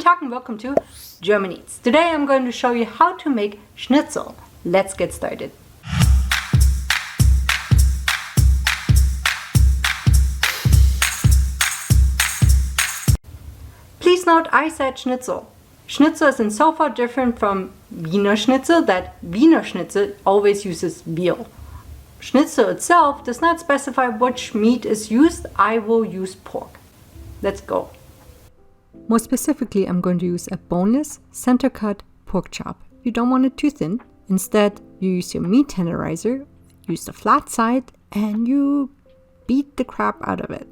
Tag and welcome to Germany. Today I'm going to show you how to make Schnitzel. Let's get started. Please note I said Schnitzel. Schnitzel is in so far different from Wiener Schnitzel that Wiener Schnitzel always uses veal. Schnitzel itself does not specify which meat is used. I will use pork. Let's go. More specifically, I'm going to use a boneless, center-cut pork chop. You don't want it too thin. Instead, you use your meat tenderizer, use the flat side, and you beat the crap out of it.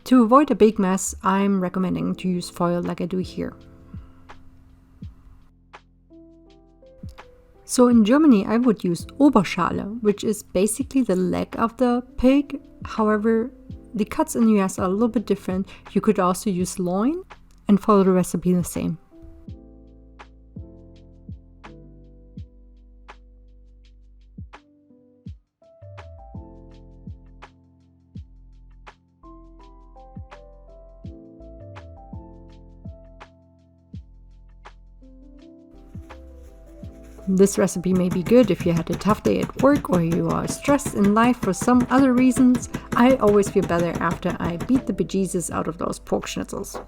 To avoid a big mess, I'm recommending to use foil like I do here. So in Germany, I would use Oberschale, which is basically the leg of the pig. However, the cuts in the US are a little bit different. You could also use loin and follow the recipe the same. This recipe may be good if you had a tough day at work or you are stressed in life for some other reasons. I always feel better after I beat the bejesus out of those pork schnitzels.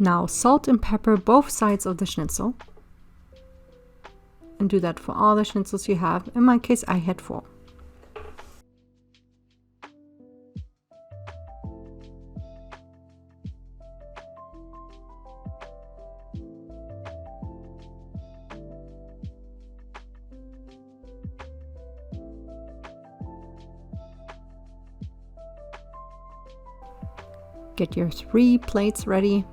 Now salt and pepper both sides of the schnitzel. And do that for all the schnitzels you have. In my case, I had 4. Get your 3 plates ready.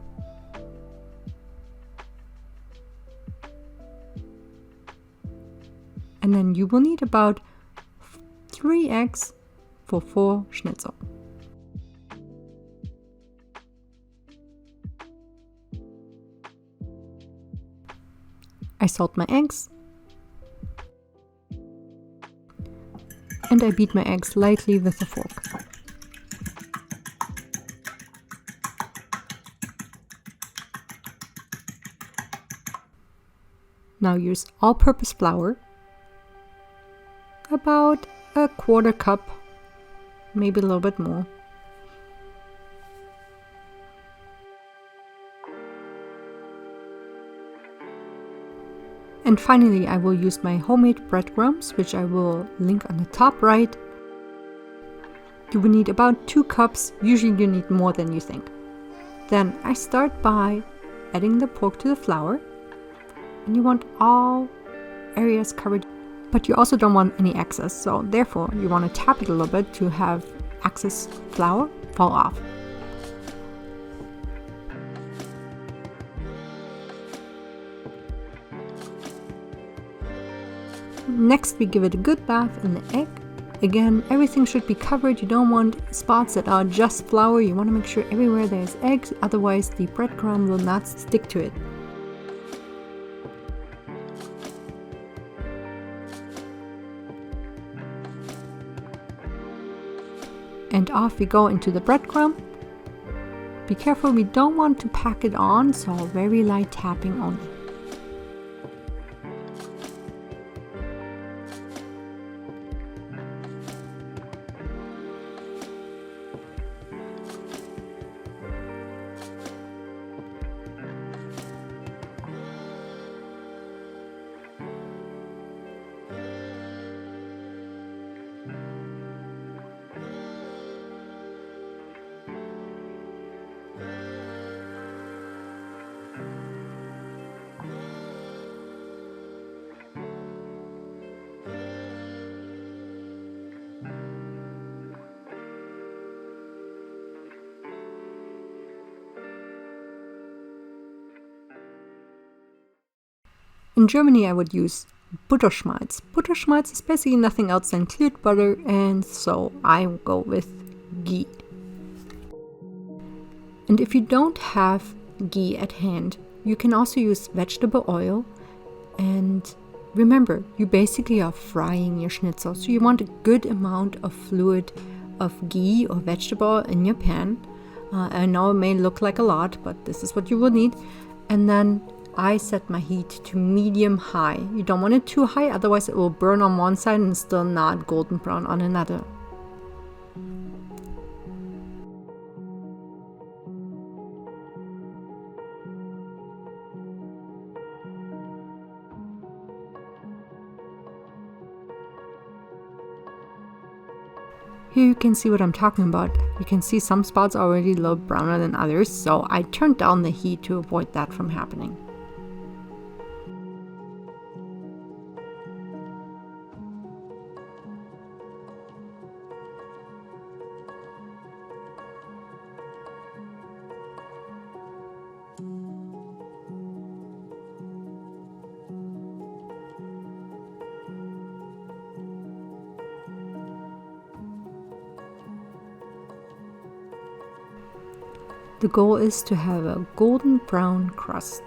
And then you will need about 3 eggs for 4 schnitzel. I salt my eggs. And I beat my eggs lightly with a fork. Now use all-purpose flour. About a 1/4 cup, maybe a little bit more. And finally, I will use my homemade breadcrumbs, which I will link on the top right. You will need about 2 cups, usually you need more than you think. Then I start by adding the pork to the flour, and you want all areas covered. But you also don't want any excess, so therefore you want to tap it a little bit to have excess flour fall off. Next we give it a good bath in the egg. Again, everything should be covered. You don't want spots that are just flour. You want to make sure everywhere there's eggs, otherwise the breadcrumb will not stick to it. And off we go into the breadcrumb. Be careful, we don't want to pack it on, so very light tapping only. In Germany, I would use Butterschmalz. Butterschmalz is basically nothing else than cleared butter, and so I go with Ghee. And if you don't have ghee at hand. You can also use vegetable oil, and remember, you basically are frying your schnitzel, so you want a good amount of fluid of ghee or vegetable oil in your pan. I know it may look like a lot, but this is what you will need. And then I set my heat to medium high. You don't want it too high, otherwise it will burn on one side and still not golden brown on another. Here you can see what I'm talking about. You can see some spots are already a little browner than others, so I turned down the heat to avoid that from happening. The goal is to have a golden brown crust.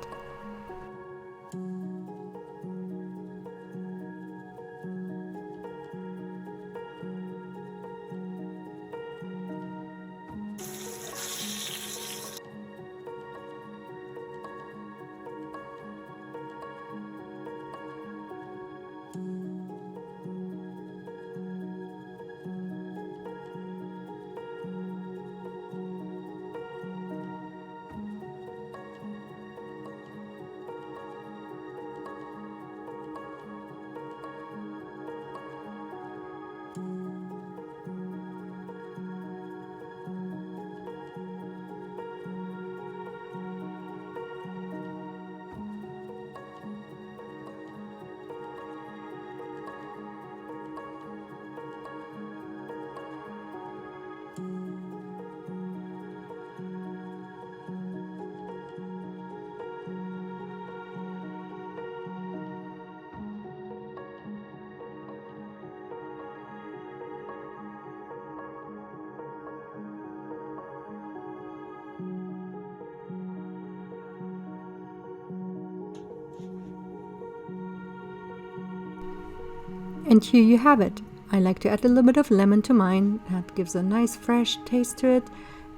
And here you have it. I like to add a little bit of lemon to mine. That gives a nice fresh taste to it.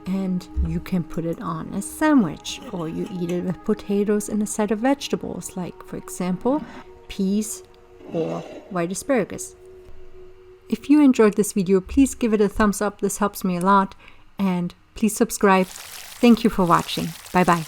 And you can put it on a sandwich, or you eat it with potatoes and a side of vegetables, like, for example, peas or white asparagus. If you enjoyed this video, please give it a thumbs up. This helps me a lot. And please subscribe. Thank you for watching. Bye bye.